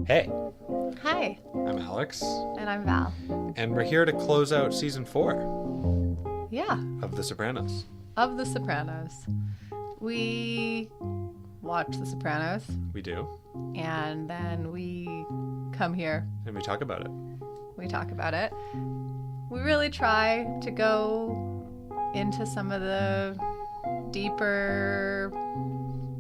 Hey, Hi, I'm Alex, and I'm Val. and we're here to close out season 4 Yeah, of The Sopranos. of The Sopranos. We watch The Sopranos, We do, and then we come here, and we talk about it. we talk about it. We really try to go into some of the deeper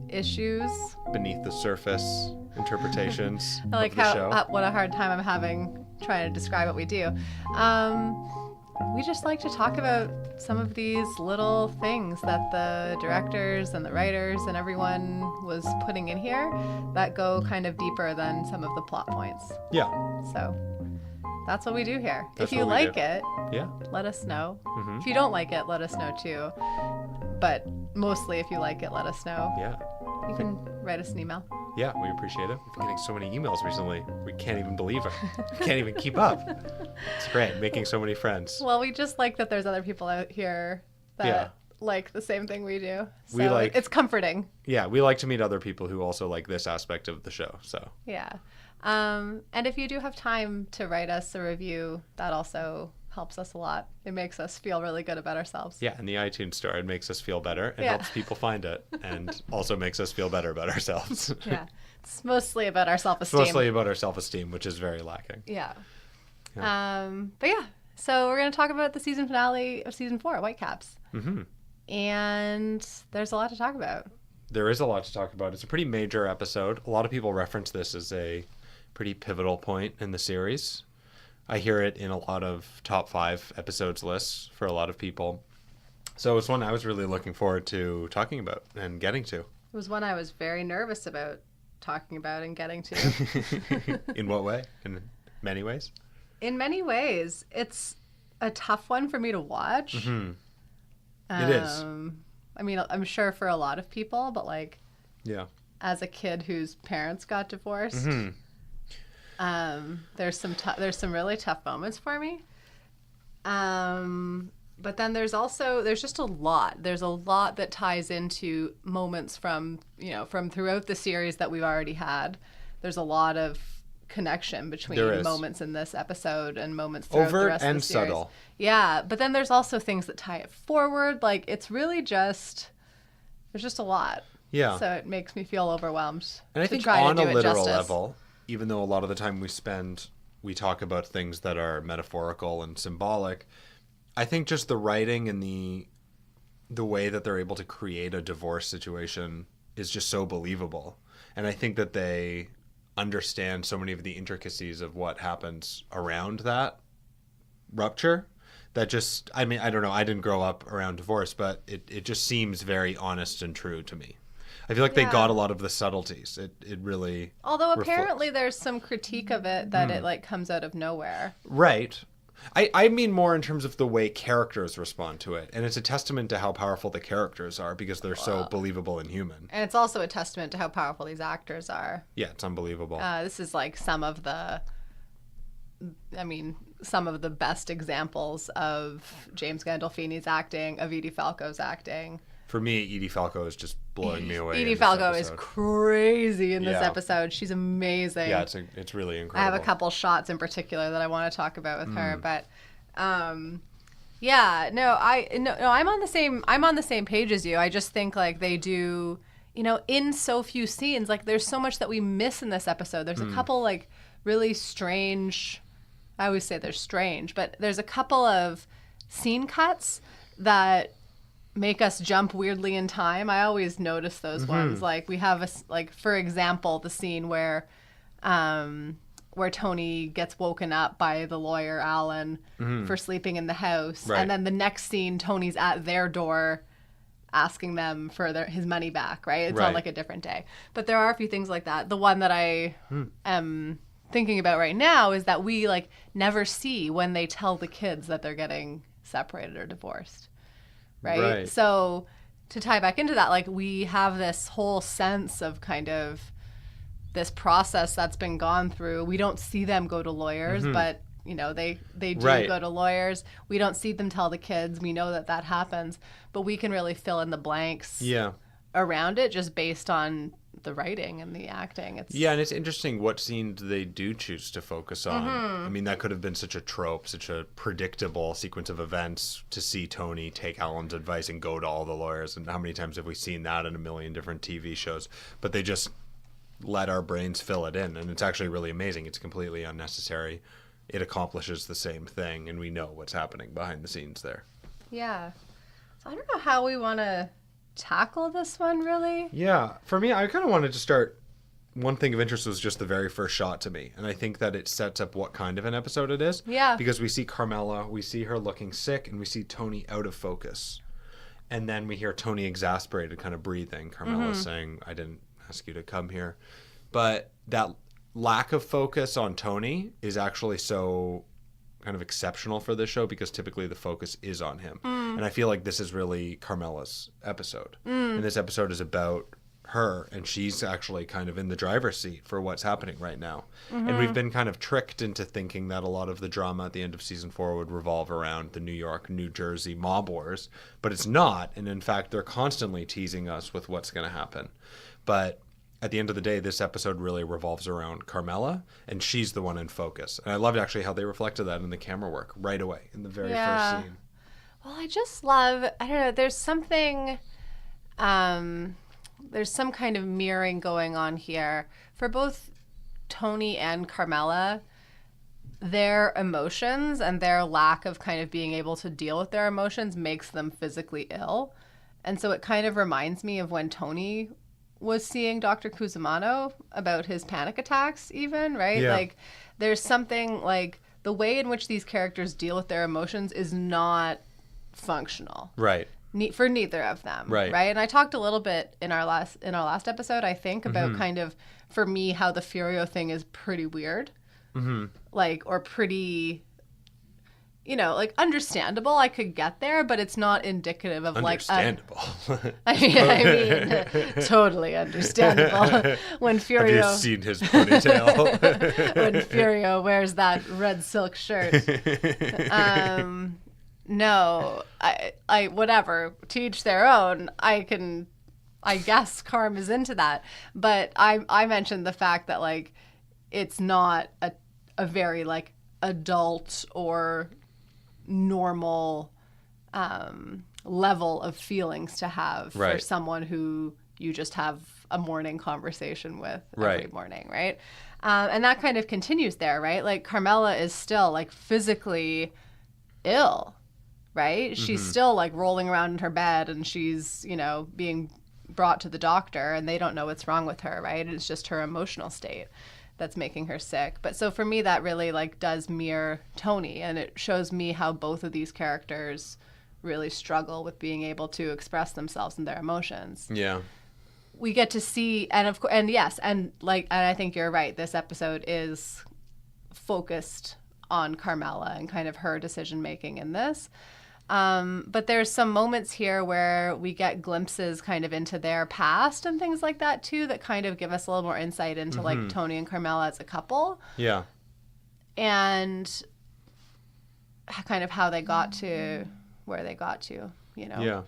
issues. Beneath the surface interpretations I like of the show. what a hard time I'm having trying to describe what we do. We just like to talk about some of these little things that the directors and the writers and everyone was putting in here that go kind of deeper than some of the plot points. Yeah, So that's what we do here. That's If you what we like do. it, yeah. let us know. Mhm. If you don't like it, let us know too. But mostly if you like it, let us know. Yeah, You can write us an email. yeah, we appreciate it. We've been getting so many emails recently. We can't even believe it. We can't even keep up. It's great, making so many friends. Well, we just like that there's other people out here that Yeah. like the same thing we do. So We like- it's comforting. Yeah, we like to meet other people who also like this aspect of the show, so. Yeah. And if you do have time to write us a review, that also helps us a lot. It makes us feel really good about ourselves. Yeah, in the iTunes store, it makes us feel better and Yeah. helps people find it, and also makes us feel better about ourselves. Yeah. It's mostly about our It's self-esteem. mostly about our self-esteem, which is very lacking. Yeah. Yeah. But yeah, so we're going to talk about the season finale of season 4, Whitecaps. Hmm. And there's a lot to talk about. There is a lot to talk about. It's a pretty major episode. A lot of people reference this as a pretty pivotal point in the series. I hear it in a lot of top 5 episodes lists for a lot of people. So it's one I was really looking forward to talking about and getting to. It was one I was very nervous about talking about and getting to. In what way? In many ways? In many ways, it's a tough one for me to watch. Hmm. It is. I mean, I'm sure for a lot of people, but like Yeah. as a kid whose parents got divorced, Hmm. there's some really tough moments for me. But then there's just a lot. There's a lot that ties into moments from throughout the series that we've already had. There's a lot of connection between There is. moments in this episode and moments throughout the Overt rest and of the series. subtle. Yeah, but then there's also things that tie it forward. Like it's really there's just a lot. Yeah. So it makes me feel overwhelmed. And I to think try on to a do it literal justice. level, even though a lot of the time we talk about things that are metaphorical and symbolic, I think just the writing and the way that they're able to create a divorce situation is just so believable. And I think that they understand so many of the intricacies of what happens around that rupture that just, I mean, I don't know, I didn't grow up around divorce, but it just seems very honest and true to me. I feel like they Yeah. got a lot of the subtleties. It really Although reflects. apparently there's some critique of it that it like comes out of nowhere. Right. I mean more in terms of the way characters respond to it. And it's a testament to how powerful the characters are because they're so believable and human. And it's also a testament to how powerful these actors are. Yeah, it's unbelievable. This is like some of the best examples of James Gandolfini's acting, of Edie Falco's acting. For me, Edie Falco is just blowing me away. Edie in this Falco is episode. crazy in this Yeah. episode. She's amazing. Yeah, it's really I incredible. have a couple shots in particular that I want to talk about with her, but yeah, no, I'm on the same page as you. I just think like they do, in so few scenes, like there's so much that we miss in this episode. There's a couple like really strange, I always say they're strange, but there's a couple of scene cuts that make us jump weirdly in time. I always notice those ones. Like we have for example, the scene where Tony gets woken up by the lawyer Alan for sleeping in the house, Right. and then the next scene, Tony's at their door asking them for his money back. Right? It's on Right. like a different day, but there are a few things like that. The one that I am thinking about right now is that we like never see when they tell the kids that they're getting separated or divorced. Right? So to tie back into that, like we have this whole sense of kind of this process that's been gone through. We don't see them go to lawyers, but they do Right. go to lawyers. We don't see them tell the kids. We know that happens, but we can really fill in the blanks Yeah. around it just based on the writing and the acting. It's Yeah, and it's interesting what scenes they do choose to focus on. I mean, that could have been such a trope, such a predictable sequence of events to see Tony take Alan's advice and go to all the lawyers. And how many times have we seen that in a million different TV shows? But they just let our brains fill it in, and it's actually really amazing. It's completely unnecessary. It accomplishes the same thing, and we know what's happening behind the scenes there. Yeah. So I don't know how we want to tackle this one, really. Yeah, for me, I kind of wanted to start. One thing of interest was just the very first shot to me, and I think that it sets up what kind of an episode it is. Yeah. Because we see Carmela, we see her looking sick, and we see Tony out of focus. And then we hear Tony exasperated, kind of breathing. Carmela saying, I didn't ask you to come here. But that lack of focus on Tony is actually so kind of exceptional for this show because typically the focus is on him. And I feel like this is really Carmela's episode. And this episode is about her, and she's actually kind of in the driver's seat for what's happening right now. And we've been kind of tricked into thinking that a lot of the drama at the end of season 4 would revolve around the New York, New Jersey mob wars, but it's not. And in fact, they're constantly teasing us with what's going to happen. But at the end of the day, this episode really revolves around Carmela, and she's the one in focus. And I loved actually how they reflected that in the camera work right away in the very first scene. Well, I just love, I don't know, there's something, there's some kind of mirroring going on here. For both Tony and Carmela, their emotions and their lack of kind of being able to deal with their emotions makes them physically ill. And so it kind of reminds me of when Tony was seeing Dr. Cusimano about his panic attacks even, right? Yeah. Like there's something like the way in which these characters deal with their emotions is not functional. Right. For neither of them. Right. Right. And I talked a little bit in our last episode, I think, about kind of, for me, how the Furio thing is pretty weird. Like, or pretty, you know, like understandable. I could get there, but it's not indicative of Understandable. I mean, totally understandable. When Have you Furio seen his ponytail? when Furio wears that red silk shirt. No, I whatever, to each their own. I guess Carm is into that, but I mentioned the fact that like it's not a very like adult or normal level of feelings to have for Right. someone who you just have a morning conversation with every Right. morning, right? And that kind of continues there, right? Like Carmela is still like physically ill, right? She's still like rolling around in her bed, and she's, you know, being brought to the doctor, and they don't know what's wrong with her, right? It's just her emotional state that's making her sick. But so for me, that really like does mirror Tony, and it shows me how both of these characters really struggle with being able to express themselves and their emotions. Yeah. We get to see, and of course, and yes, and like, and I think you're right. This episode is focused on Carmela and kind of her decision making in this. But there's some moments here where we get glimpses kind of into their past and things like that too, that kind of give us a little more insight into like Tony and Carmela as a couple, Yeah. and kind of how they got to where they got to, you know? Yeah.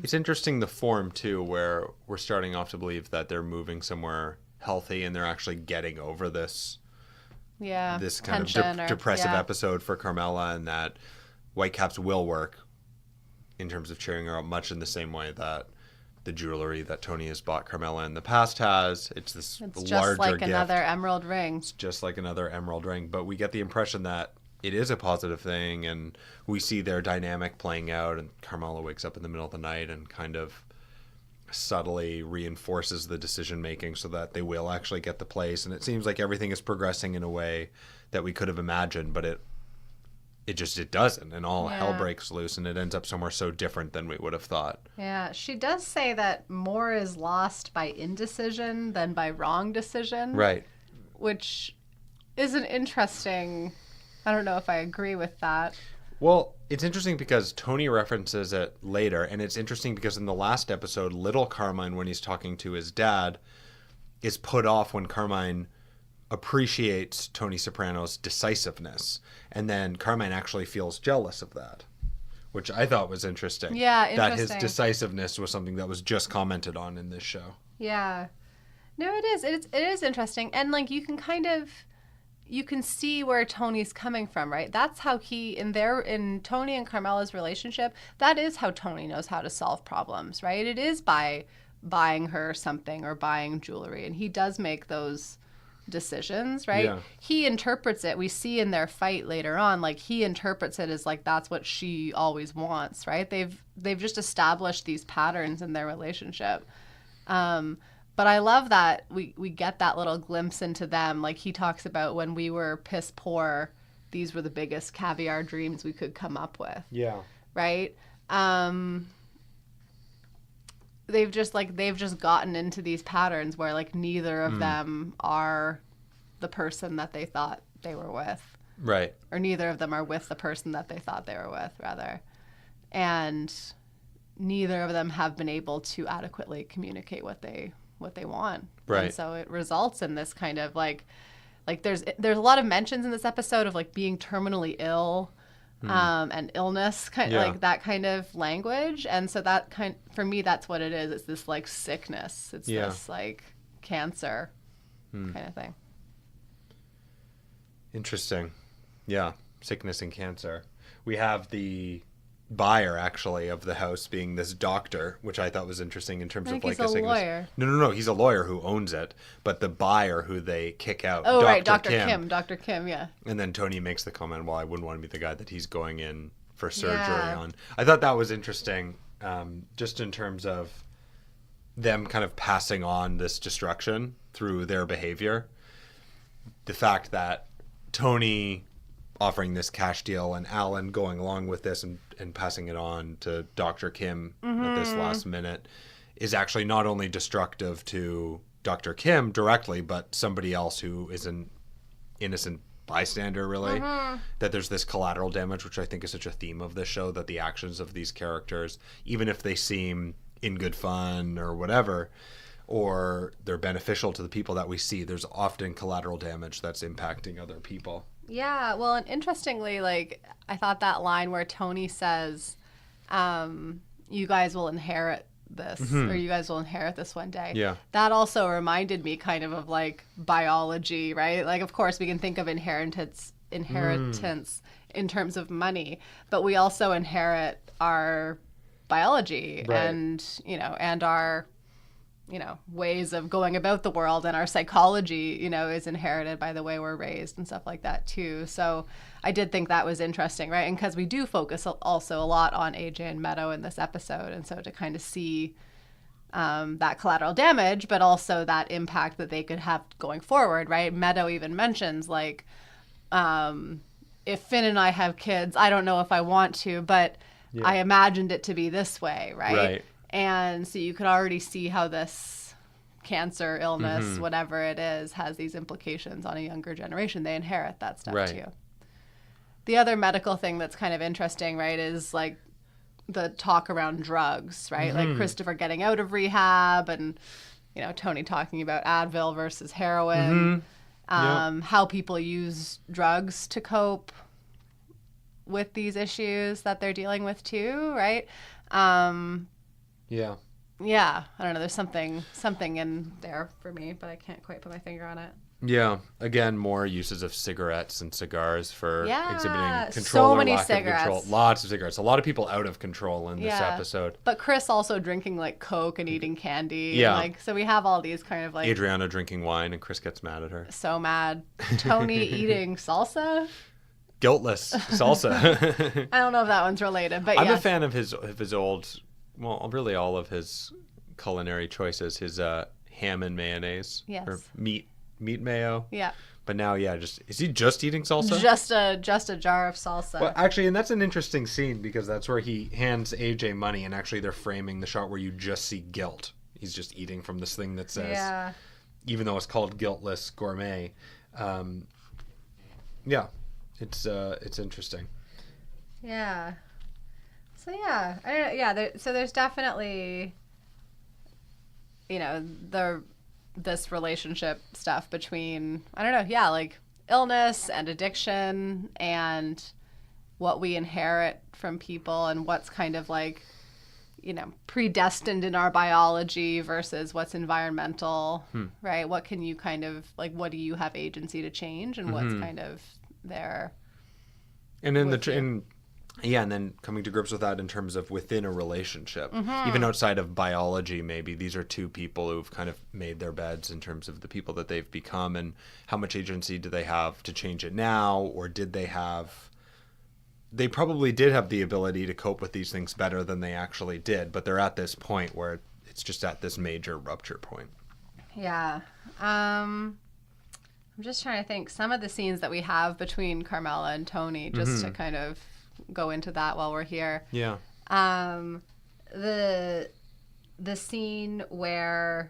It's interesting the form too, where we're starting off to believe that they're moving somewhere healthy and they're actually getting over this Yeah. this kind tension of or- depressive yeah. episode for Carmela, and that Whitecaps will work in terms of cheering her up, much in the same way that the jewelry that Tony has bought Carmela in the past has. It's this It's just larger like gift. another emerald ring. It's just like another emerald ring, but we get the impression that it is a positive thing, and we see their dynamic playing out, and Carmela wakes up in the middle of the night and kind of subtly reinforces the decision making so that they will actually get the place. And it seems like everything is progressing in a way that we could have imagined, but it doesn't, and all hell Yeah. breaks loose, and it ends up somewhere so different than we would have thought. Yeah, she does say that more is lost by indecision than by wrong decision. Right. Which is an interesting, I don't know if I agree with that. Well, it's interesting because Tony references it later, and it's interesting because in the last episode, little Carmine, when he's talking to his dad, is put off when Carmine appreciates Tony Soprano's decisiveness, and then Carmine actually feels jealous of that, which I thought was interesting. Yeah, That his interesting. decisiveness was something that was just commented on in this show. Yeah. No, it is. It is interesting. And like you can see where Tony's coming from, right? That's how in Tony and Carmela's relationship, that is how Tony knows how to solve problems, right? It is by buying her something or buying jewelry, and he does make those decisions, right? Yeah. He interprets it. We see in their fight later on, like he interprets it as like that's what she always wants, right? They've just established these patterns in their relationship. But I love that we get that little glimpse into them. Like he talks about when we were piss poor, these were the biggest caviar dreams we could come up with. Yeah. Right? They've just gotten into these patterns where like neither of them are the person that they thought they were with. Right. Or neither of them are with the person that they thought they were with, rather. And neither of them have been able to adequately communicate what they want. Right. And so it results in this kind of like there's a lot of mentions in this episode of like being terminally ill, and illness, like that kind of language. And so for me, that's what it is. It's this like sickness. It's this like cancer kind of thing. Interesting. Yeah. Sickness and cancer. We have the buyer actually of the house being this doctor, which I thought was interesting in terms of like he's a lawyer. No, he's a lawyer who owns it, but the buyer who they kick out. Oh, right, Dr. Kim, yeah. And then Tony makes the comment, well, I wouldn't want to be the guy that he's going in for surgery on. I thought that was interesting, just in terms of them kind of passing on this destruction through their behavior. The fact that Tony offering this cash deal and Alan going along with this and passing it on to Dr. Kim at this last minute is actually not only destructive to Dr. Kim directly, but somebody else who is an innocent bystander, really. That there's this collateral damage, which I think is such a theme of this show, that the actions of these characters, even if they seem in good fun or whatever, or they're beneficial to the people that we see, there's often collateral damage that's impacting other people. Yeah, well, and interestingly, like, I thought that line where Tony says, you guys will inherit this, or you guys will inherit this one day. Yeah. That also reminded me kind of like biology, right? Like, of course, we can think of inheritance in terms of money, but we also inherit our biology and our ways of going about the world, and our psychology, is inherited by the way we're raised and stuff like that too. So I did think that was interesting, right? And because we do focus also a lot on AJ and Meadow in this episode, and so to kind of see that collateral damage, but also that impact that they could have going forward, right? Meadow even mentions like, if Finn and I have kids, I don't know if I want to, but I imagined it to be this way, right? And so you could already see how this cancer, illness, whatever it is, has these implications on a younger generation. They inherit that stuff too. The other medical thing that's kind of interesting, right, is like the talk around drugs, right? Like Christopher getting out of rehab and, Tony talking about Advil versus heroin, how people use drugs to cope with these issues that they're dealing with too, right? Yeah, I don't know. There's something in there for me, but I can't quite put my finger on it. Yeah, again, more uses of cigarettes and cigars for exhibiting control so or many lack cigarettes. of control. Lots of cigarettes. A lot of people out of control in this episode. But Chris also drinking like Coke and eating candy. Yeah. And, so we have all these kind of like... Adriana drinking wine and Chris gets mad at her. So mad. Tony eating salsa. Guiltless salsa. I don't know if that one's related, but I'm a fan of his old... Well, really all of his culinary choices. His ham and mayonnaise. Yes. Or meat mayo. Yeah. But now, is he just eating salsa? Just a jar of salsa. Well, actually, and that's an interesting scene because that's where he hands AJ money, and actually they're framing the shot where you just see guilt. He's just eating from this thing that says, even though it's called Guiltless Gourmet. It's interesting. Yeah. So so there's definitely, this relationship stuff between, I don't know, like illness and addiction and what we inherit from people and what's kind of like, predestined in our biology versus what's environmental, right? What can you kind of, like, what do you have agency to change, and what's kind of there? And in and then coming to grips with that in terms of within a relationship, even outside of biology, maybe these are two people who've kind of made their beds in terms of the people that they've become, and how much agency do they have to change it now, or did they have... They probably did have the ability to cope with these things better than they actually did, but they're at this point where it's just at this major rupture point. Yeah. I'm just trying to think some of the scenes that we have between Carmela and Tony, just to kind of go into that while we're here. Yeah. The scene where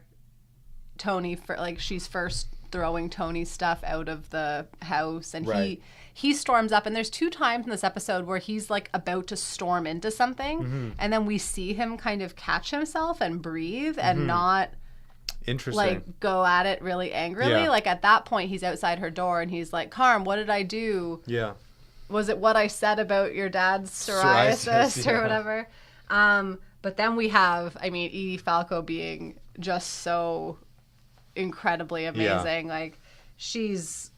Tony, she's first throwing Tony's stuff out of the house, and he storms up, and there's 2 times in this episode where he's like about to storm into something, and then we see him kind of catch himself and breathe and not like go at it really angrily. Like at that point he's outside her door and he's like, Carm, what did I do? Yeah. Was it what I said about your dad's psoriasis or whatever? But then we have, Edie Falco being just so incredibly amazing. Like she's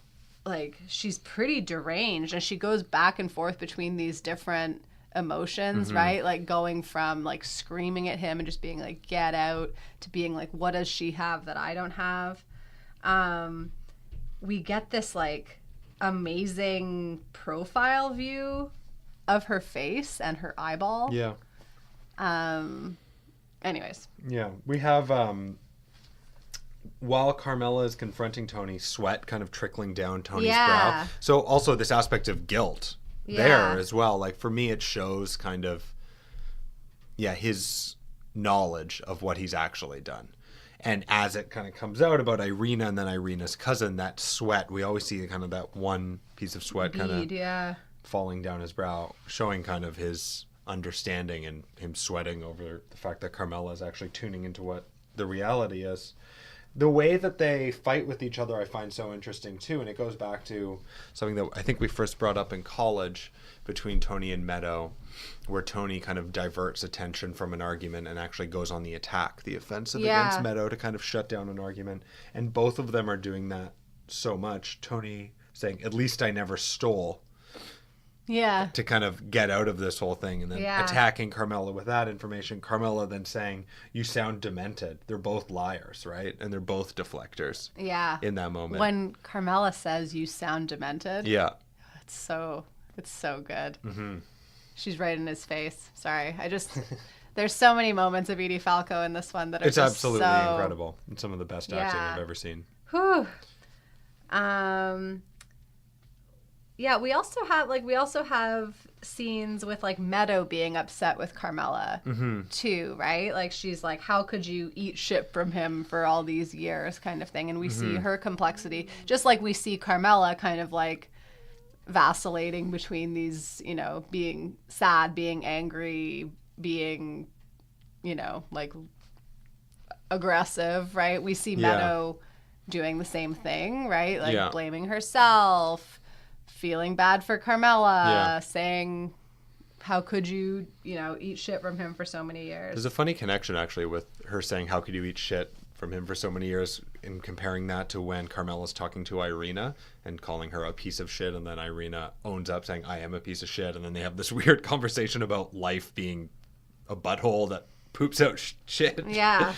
pretty deranged, and she goes back and forth between these different emotions, right? Like going from like screaming at him and just being like, get out, to being like, what does she have that I don't have? We get this like amazing profile view of her face and her eyeball. Yeah. Anyways. Yeah. We have while Carmela is confronting Tony, sweat kind of trickling down Tony's brow. So also this aspect of guilt there as well. Like for me, it shows kind of, his knowledge of what he's actually done. And as it kind of comes out about Irina and then Irina's cousin, that sweat, we always see kind of that one piece of sweat kind of falling down his brow, showing kind of his understanding and him sweating over the fact that Carmela is actually tuning into what the reality is. The way that they fight with each other I find so interesting too, and it goes back to something that I think we first brought up in college between Tony and Meadow, where Tony kind of diverts attention from an argument and actually goes on the attack, the offensive against Meadow to kind of shut down an argument. And both of them are doing that so much. Tony saying, at least I never stole. Yeah. To kind of get out of this whole thing, and then attacking Carmela with that information. Carmela then saying, you sound demented. They're both liars, right? And they're both deflectors. Yeah. In that moment. When Carmela says, you sound demented. Yeah. It's so good. Mm-hmm. She's right in his face. Sorry. There's so many moments of Edie Falco in this one that are it's just absolutely incredible. It's some of the best acting I've ever seen. Whew. Yeah, we also have scenes with like Meadow being upset with Carmela too, right? Like she's like, how could you eat shit from him for all these years, kind of thing. And we see her complexity, just like we see Carmela kind of like vacillating between these, being sad, being angry, being, like aggressive, right? We see Meadow doing the same thing, right? Like blaming herself, feeling bad for Carmela, saying, how could you, eat shit from him for so many years? There's a funny connection, actually, with her saying, how could you eat shit from him for so many years, in comparing that to when Carmela's talking to Irina and calling her a piece of shit, and then Irina owns up saying, I am a piece of shit, and then they have this weird conversation about life being a butthole that poops out shit. Yeah.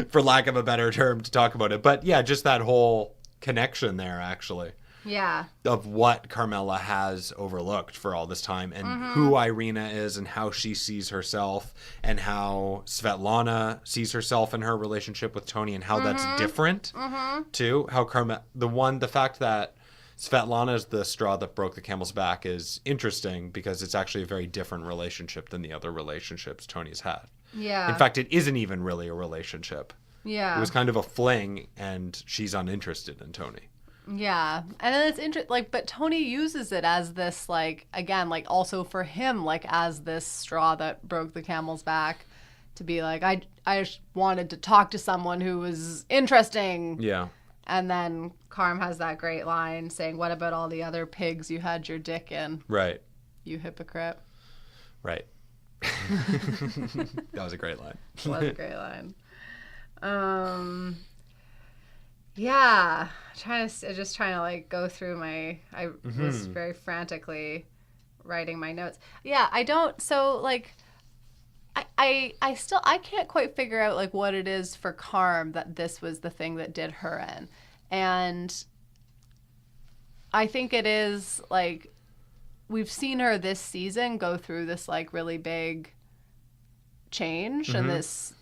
For lack of a better term to talk about it. But yeah, just that whole connection there, actually. Yeah. Of what Carmela has overlooked for all this time, and who Irina is, and how she sees herself, and how Svetlana sees herself in her relationship with Tony, and how that's different too. How the fact that Svetlana is the straw that broke the camel's back is interesting, because it's actually a very different relationship than the other relationships Tony's had. Yeah. In fact, it isn't even really a relationship. Yeah. It was kind of a fling, and she's uninterested in Tony. Yeah. And then it's interesting, but Tony uses it as this, again, also for him, as this straw that broke the camel's back, to be like, I just wanted to talk to someone who was interesting. Yeah. And then Carm has that great line saying, what about all the other pigs you had your dick in? Right. You hypocrite. Right. That was a great line. It was a great line. Yeah, just trying to like go through my. I was very frantically writing my notes. Yeah, I don't. So like, I can't quite figure out like what it is for Carm that this was the thing that did her in, and I think it is like we've seen her this season go through this like really big change and this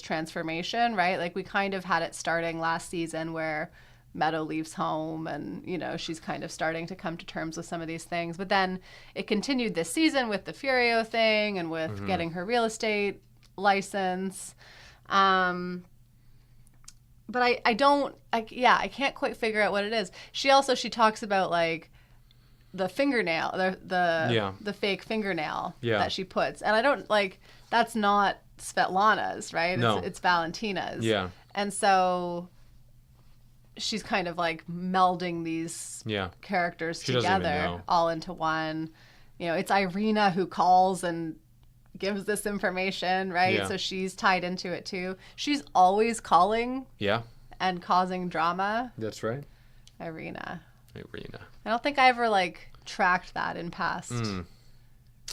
transformation, right? Like we kind of had it starting last season where Meadow leaves home and, you know, she's kind of starting to come to terms with some of these things. But then it continued this season with the Furio thing and with getting her real estate license. But I can't quite figure out what it is. She talks about like the fingernail, the fake fingernail that she puts. And I don't like, that's not Svetlana's, right? No. It's Valentina's. Yeah. And so she's kind of like melding these characters together all into one. You know, it's Irina who calls and gives this information, right? Yeah. So she's tied into it too. She's always calling and causing drama. That's right. Irina. I don't think I ever like tracked that in past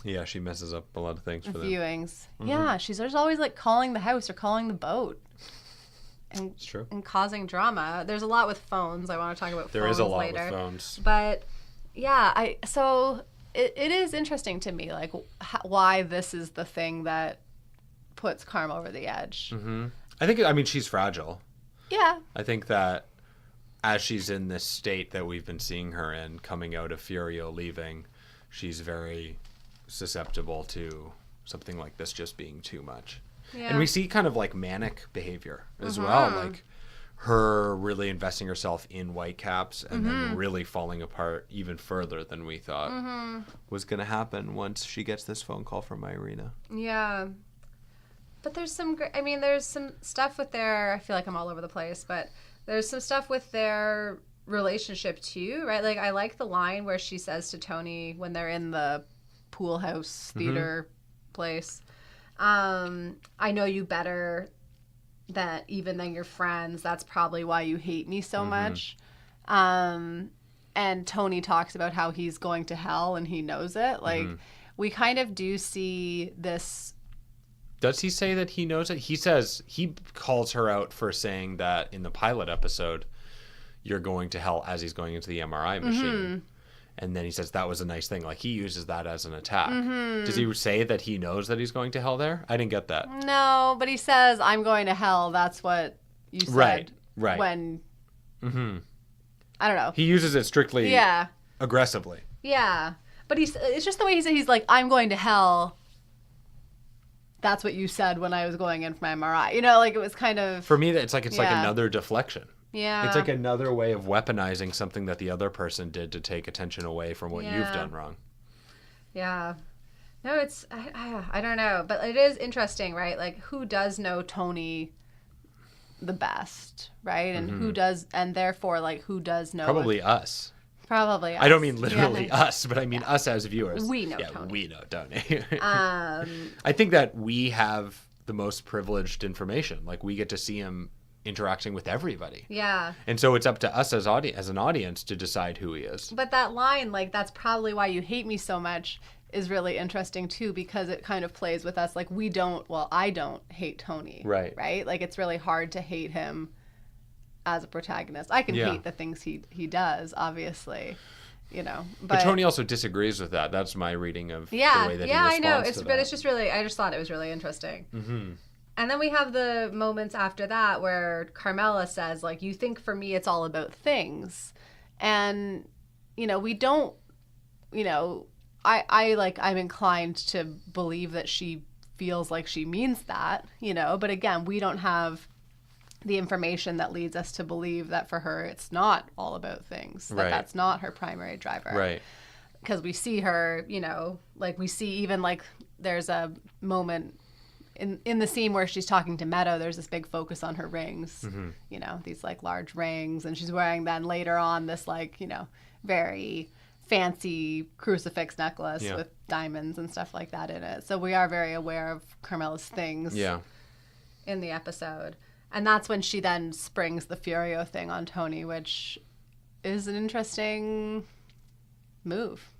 Yeah, she messes up a lot of things for them. viewings. Yeah, she's just always like calling the house or calling the boat. And, It's true. and causing drama. There's a lot with phones. I want to talk about There phones is a lot later. with phones. But yeah, it is interesting to me like why this is the thing that puts Carm over the edge. I mean, she's fragile. Yeah. I think that as she's in this state that we've been seeing her in, coming out of Furio leaving, she's very susceptible to something like this just being too much. Yeah. And we see kind of like manic behavior as well, like her really investing herself in Whitecaps and then really falling apart even further than we thought was going to happen once she gets this phone call from Irina. Yeah. But there's some there's some stuff with I feel like I'm all over the place, but there's some stuff with their relationship too, right? Like I like the line where she says to Tony when they're in the pool house theater place, I know you better than your friends. That's probably why you hate me so much. And Tony talks about how he's going to hell and he knows it. Like we kind of do see this. Does he say that he knows it? He says he calls her out for saying that in the pilot episode, you're going to hell as he's going into the MRI machine. And then he says that was a nice thing. Like he uses that as an attack. Does he say that he knows that he's going to hell there? I didn't get that. No, but he says, I'm going to hell. That's what you said. Right. When, I don't know. He uses it strictly aggressively. Yeah. But it's just the way he said, he's like, I'm going to hell. That's what you said when I was going in for my MRI. You know, like it was kind of. For me, it's like another deflection. Yeah. It's like another way of weaponizing something that the other person did to take attention away from what you've done wrong. Yeah. No, it's, I don't know. But it is interesting, right? Like, who does know Tony the best, right? And who does, and therefore, like, who does know. Probably us. Probably us. I don't mean literally us, but I mean us as viewers. We know Tony. We know Tony. I think that we have the most privileged information. Like, we get to see him interacting with everybody. Yeah. And so it's up to us as an audience to decide who he is. But that line, like, that's probably why you hate me so much, is really interesting too, because it kind of plays with us. Like, I don't hate Tony. Right. Right? Like, it's really hard to hate him as a protagonist. I can hate the things he does, obviously. You know, but Tony also disagrees with that. That's my reading of the way that he responds I know. to that. But it's just really, I just thought it was really interesting. And then we have the moments after that where Carmela says, like, you think for me it's all about things. And, you know, we don't, you know, I'm inclined to believe that she feels like she means that, you know. But again, we don't have the information that leads us to believe that for her it's not all about things. That that's not her primary driver. Right. Because we see her, you know, like we see even like there's a moment in the scene where she's talking to Meadow, there's this big focus on her rings, you know, these like large rings, and she's wearing then later on this like, you know, very fancy crucifix necklace Yeah. with diamonds and stuff like that in it. So we are very aware of Carmela's things Yeah. in the episode. And that's when she then springs the Furio thing on Tony, which is an interesting move.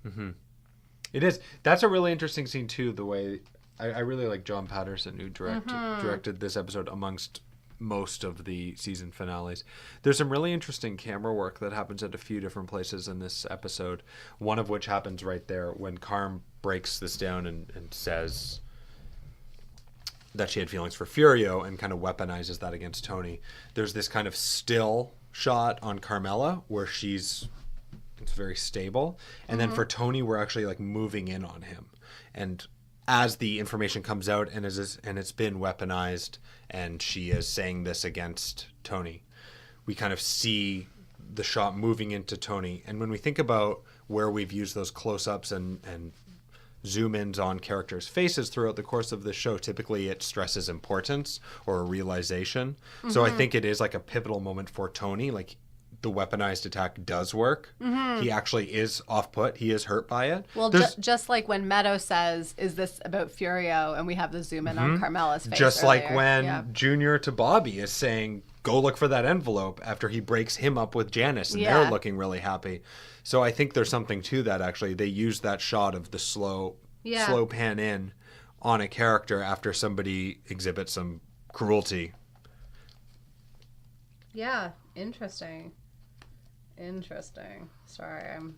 It is. That's a really interesting scene too. The way I really like John Patterson, who directed this episode amongst most of the season finales. There's some really interesting camera work that happens at a few different places in this episode. One of which happens right there when Carm breaks this down and says that she had feelings for Furio and kind of weaponizes that against Tony. There's this kind of still shot on Carmela where it's very stable. And then for Tony, we're actually like moving in on him. And as the information comes out and it's been weaponized and she is saying this against Tony, we kind of see the shot moving into Tony. And when we think about where we've used those close-ups and zoom ins on characters' faces throughout the course of the show, typically it stresses importance or a realization. So I think it is like a pivotal moment for Tony. Like, the weaponized attack does work. He actually is off-put. He is hurt by it. Well, just like when Meadow says, "Is this about Furio?" and we have the zoom in on Carmela's face. Just earlier. like when Junior to Bobby is saying, "Go look for that envelope," after he breaks him up with Janice, and they're looking really happy. So I think there's something to that. Actually, they use that shot of the slow pan in on a character after somebody exhibits some cruelty. Yeah, interesting. Sorry, I'm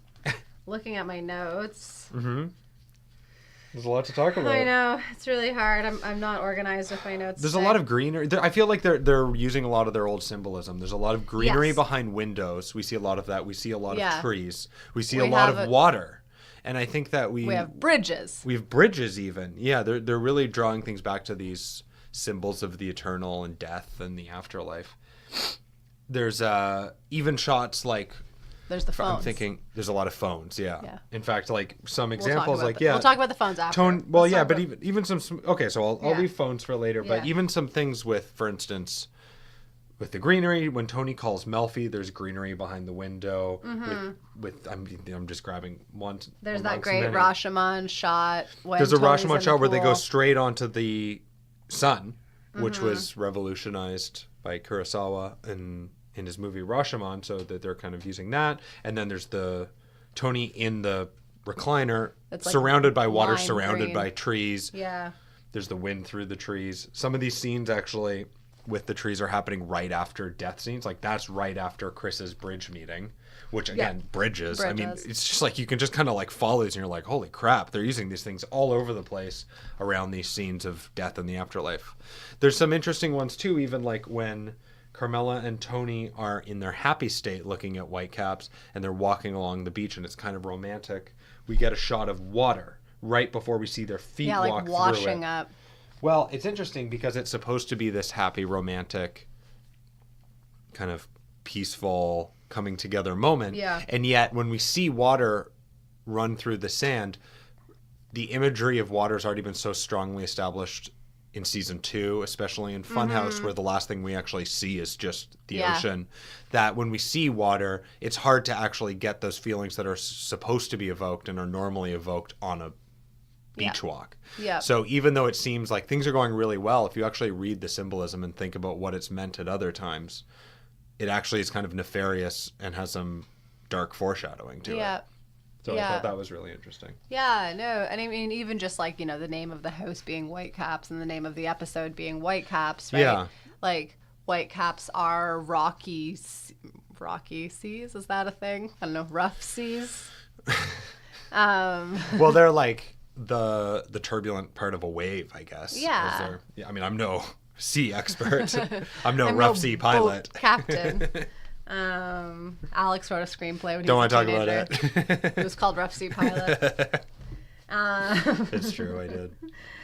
looking at my notes. There's a lot to talk about. I know, it's really hard. I'm not organized with my notes. There's a lot of greenery. I feel like they're using a lot of their old symbolism. There's a lot of greenery behind windows. We see a lot of that. We see a lot of trees. We see a lot of water. And I think that we have bridges. We have bridges even. Yeah, they're really drawing things back to these symbols of the eternal and death and the afterlife. There's even shots like... There's the phones. I'm thinking there's a lot of phones, yeah. In fact, like some examples, we'll talk about the phones after. Even some... Okay, so I'll leave phones for later, but even some things with, for instance, with the greenery, when Tony calls Melfi, there's greenery behind the window. I'm just grabbing one. There's that great Rashomon shot. There's a Rashomon shot where they go straight onto the sun, which was revolutionized by Kurosawa in his movie Rashomon, so that they're kind of using that. And then there's the Tony in the recliner, like surrounded by water, surrounded by trees. Yeah. There's the wind through the trees. Some of these scenes actually with the trees are happening right after death scenes. Like that's right after Chris's bridge meeting, which again, bridges. I mean, it's just like you can just kind of like follow these and you're like, holy crap, they're using these things all over the place around these scenes of death and the afterlife. There's some interesting ones too, even like when Carmela and Tony are in their happy state looking at Whitecaps and they're walking along the beach and it's kind of romantic. We get a shot of water right before we see their feet walk through it. Washing up. Well, it's interesting because it's supposed to be this happy, romantic, kind of peaceful coming together moment. Yeah. And yet when we see water run through the sand, the imagery of water has already been so strongly established in season 2, especially in Funhouse, where the last thing we actually see is just the ocean, that when we see water, it's hard to actually get those feelings that are supposed to be evoked and are normally evoked on a beach walk. Yeah. So even though it seems like things are going really well, if you actually read the symbolism and think about what it's meant at other times, it actually is kind of nefarious and has some dark foreshadowing to it. So I thought that was really interesting. Yeah, no, and I mean, even just like, the name of the house being Whitecaps and the name of the episode being Whitecaps, right? Yeah. Like, Whitecaps are rocky seas, is that a thing? I don't know, rough seas? Well, they're like the turbulent part of a wave, I guess. Yeah. I mean, I'm no sea expert. I'm no rough sea pilot. Boat captain. Alex wrote a screenplay when he was a teenager. Don't want to talk about it. It was called Rough Sea Pilot. It's true, I did.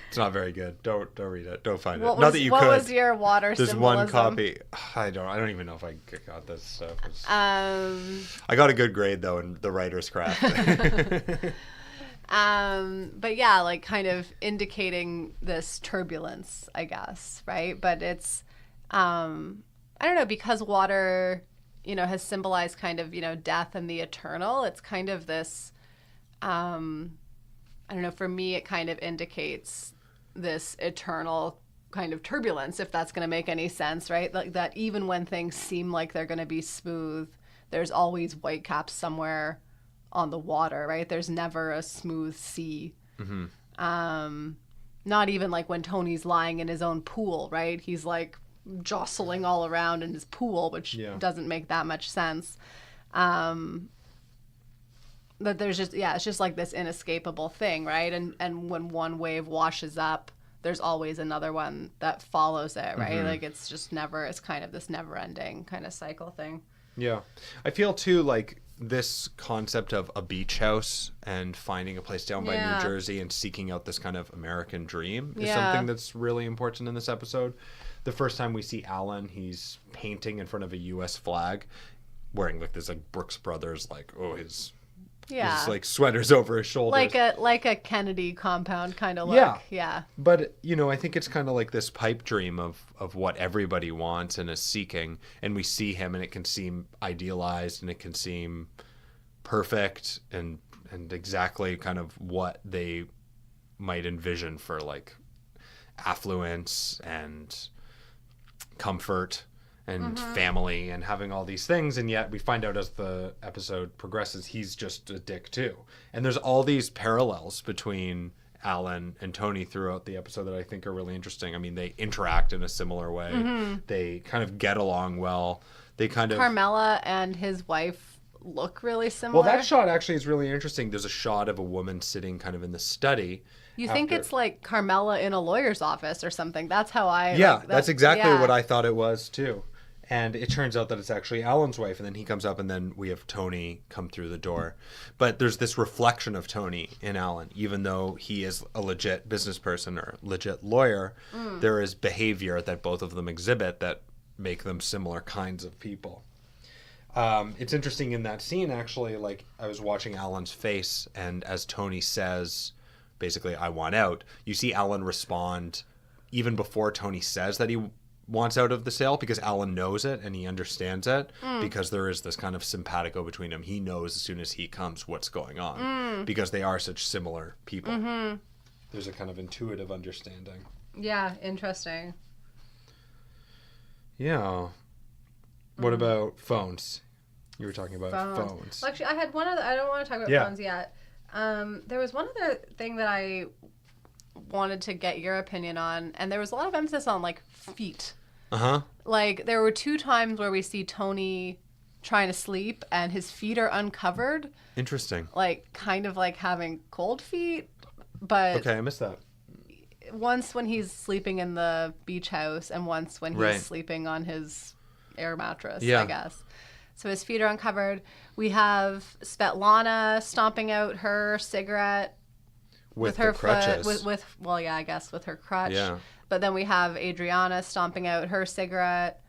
It's not very good. Don't read it. Don't find it. Not that you could. What was your water There's symbolism? one copy. I don't even know if I got this stuff. I got a good grade though in the writer's craft. But yeah, like kind of indicating this turbulence, I guess, right? But it's I don't know, because water has symbolized kind of, death and the eternal. It's kind of this I don't know, for me, it kind of indicates this eternal kind of turbulence, if that's going to make any sense, right? Like that even when things seem like they're going to be smooth, there's always whitecaps somewhere on the water, right? There's never a smooth sea. Not even like when Tony's lying in his own pool, right? He's like jostling all around in his pool, which doesn't make that much sense. But there's just, it's just like this inescapable thing, right? And when one wave washes up, there's always another one that follows it, right? Like it's just it's kind of this never ending kind of cycle thing. Yeah. I feel too like this concept of a beach house and finding a place down by New Jersey and seeking out this kind of American dream is something that's really important in this episode. The first time we see Alan, he's painting in front of a U.S. flag, wearing like this like Brooks Brothers, like, his like sweaters over his shoulders, like a Kennedy compound kind of look. Yeah. But I think it's kind of like this pipe dream of what everybody wants and is seeking, and we see him, and it can seem idealized, and it can seem perfect, and exactly kind of what they might envision for like affluence and comfort and family and having all these things, and yet we find out as the episode progresses he's just a dick too. And there's all these parallels between Alan and Tony throughout the episode that I think are really interesting. I mean, they interact in a similar way. They kind of get along well. They kind of... Carmela and his wife look really similar. Well, that shot actually is really interesting. There's a shot of a woman sitting kind of in the study. You think it's like Carmela in a lawyer's office or something. That's how I... Yeah, that's exactly what I thought it was too. And it turns out that it's actually Alan's wife, and then he comes up, and then we have Tony come through the door. But there's this reflection of Tony in Alan. Even though he is a legit business person or legit lawyer, there is behavior that both of them exhibit that make them similar kinds of people. It's interesting in that scene, actually, like I was watching Alan's face, and as Tony says, basically, I want out, you see Alan respond even before Tony says that he wants out of the sale, because Alan knows it and he understands it, because there is this kind of simpatico between them. He knows as soon as he comes what's going on, because they are such similar people. There's a kind of intuitive understanding. Yeah, interesting. Yeah. What about phones? You were talking about phones. Well, actually, I had one other... I don't want to talk about phones yet. There was one other thing that I wanted to get your opinion on, and there was a lot of emphasis on like feet. Like there were 2 times where we see Tony trying to sleep and his feet are uncovered. Interesting. Like kind of like having cold feet, but okay, I missed that. Once when he's sleeping in the beach house, and once when he's sleeping on his air mattress, I guess. So his feet are uncovered. We have Svetlana stomping out her cigarette with her crutches. Foot, I guess with her crutch. Yeah. But then we have Adriana stomping out her cigarette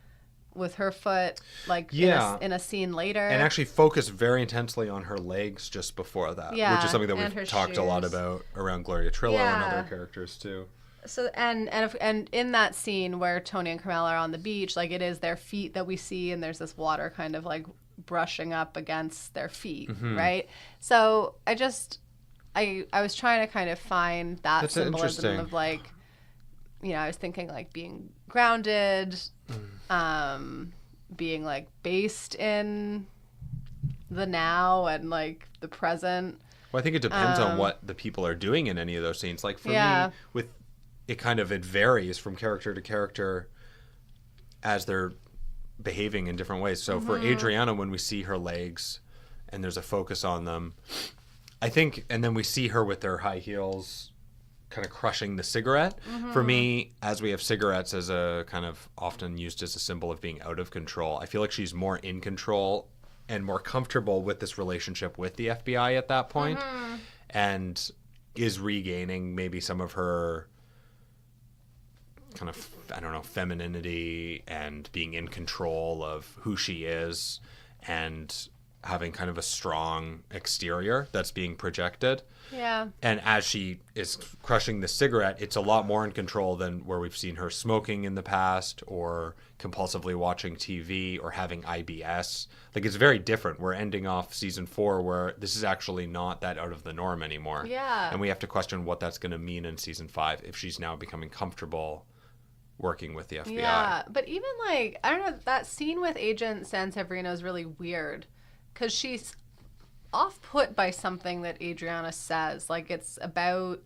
with her foot, like in a scene later. And actually focus very intensely on her legs just before that, which is something that we've talked a lot about around Gloria Trillo and other characters too. So and in that scene where Tony and Carmela are on the beach, like it is their feet that we see, and there's this water kind of like brushing up against their feet, right? So I was trying to kind of find that symbolism of like, I was thinking like being grounded, being like based in the now and like the present. Well, I think it depends on what the people are doing in any of those scenes. Like for me, with it varies from character to character as they're behaving in different ways. So for Adriana, when we see her legs and there's a focus on them, I think, and then we see her with her high heels kind of crushing the cigarette. For me, as we have cigarettes as a kind of often used as a symbol of being out of control, I feel like she's more in control and more comfortable with this relationship with the FBI at that point, and is regaining maybe some of her kind of, I don't know, femininity and being in control of who she is, and having kind of a strong exterior that's being projected. Yeah. And as she is crushing the cigarette, it's a lot more in control than where we've seen her smoking in the past or compulsively watching TV or having IBS. Like, it's very different. We're ending off season 4 where this is actually not that out of the norm anymore. Yeah. And we have to question what that's going to mean in season 5 if she's now becoming comfortable working with the FBI. Yeah, but even like, I don't know, that scene with Agent Sanseverino is really weird because she's off-put by something that Adriana says. Like, it's about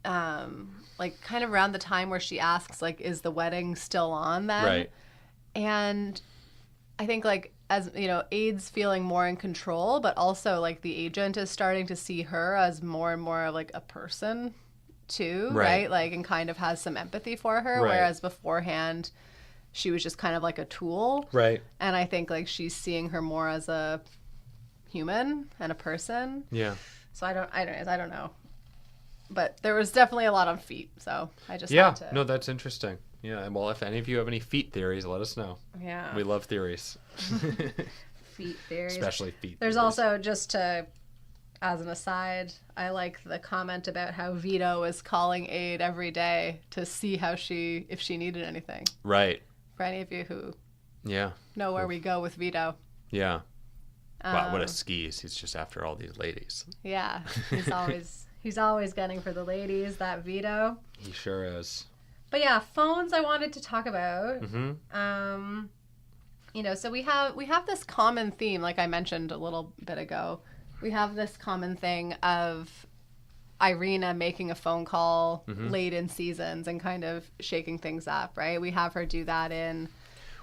like kind of around the time where she asks, like, is the wedding still on then? Right. And I think, like, as you know, Aid's feeling more in control, but also like the agent is starting to see her as more and more like a person too, right? Like, and kind of has some empathy for her, Right. whereas beforehand she was just kind of like a tool. Right. And I think like she's seeing her more as a human and a person. Yeah. So I don't know. But there was definitely a lot on feet, so I just Yeah. had to... No, that's interesting. Yeah. And well, if any of you have any feet theories, let us know. Yeah. We love theories. Feet theories. Especially feet There's theories. also, just to, as an aside, I like the comment about how Vito was calling Aid every day to see if she needed anything. Right. For any of you who Yeah. know where we go with Vito. Yeah. Wow, what a skis. He's just after all these ladies. Yeah. He's always gunning for the ladies, that Vito. He sure is. But yeah, phones I wanted to talk about. Mm-hmm. You know, so we have this common theme, like I mentioned a little bit ago. We have this common thing of Irina making a phone call late in seasons and kind of shaking things up, right? We have her do that in...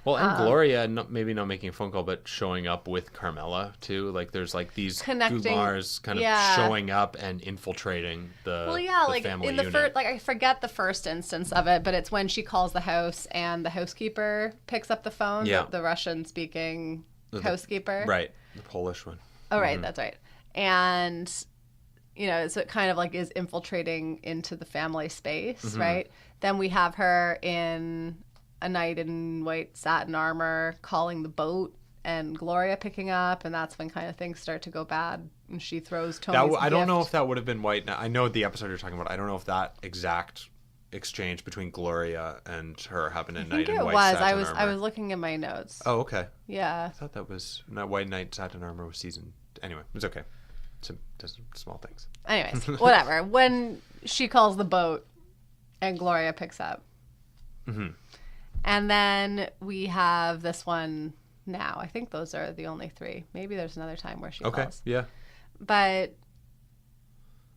Well, and Gloria, maybe not making a phone call, but showing up with Carmela, too. Like, there's, like, these Gulars kind of showing up and infiltrating the like family in the unit. I forget the first instance of it, but it's when she calls the house and the housekeeper picks up the phone, the Russian-speaking housekeeper. Right, the Polish one. Oh, right, that's right. And, you know, so it kind of, like, is infiltrating into the family space, right? Then we have her in... A Knight in White Satin Armor calling the boat and Gloria picking up, and that's when kind of things start to go bad and she throws Tony's I don't know gift. if that would have been White. I know the episode you're talking about. I don't know if that exact exchange between Gloria and her happened at Knight in White Satin Armor. I was looking at my notes. Oh, okay. Yeah. I thought that was not White Knight Satin Armor was season. Anyway, it's okay. Some small things. Anyways, whatever. When she calls the boat and Gloria picks up. Mm-hmm. And then we have this one now. I think those are the only 3. Maybe there's another time where she calls. Yeah. But,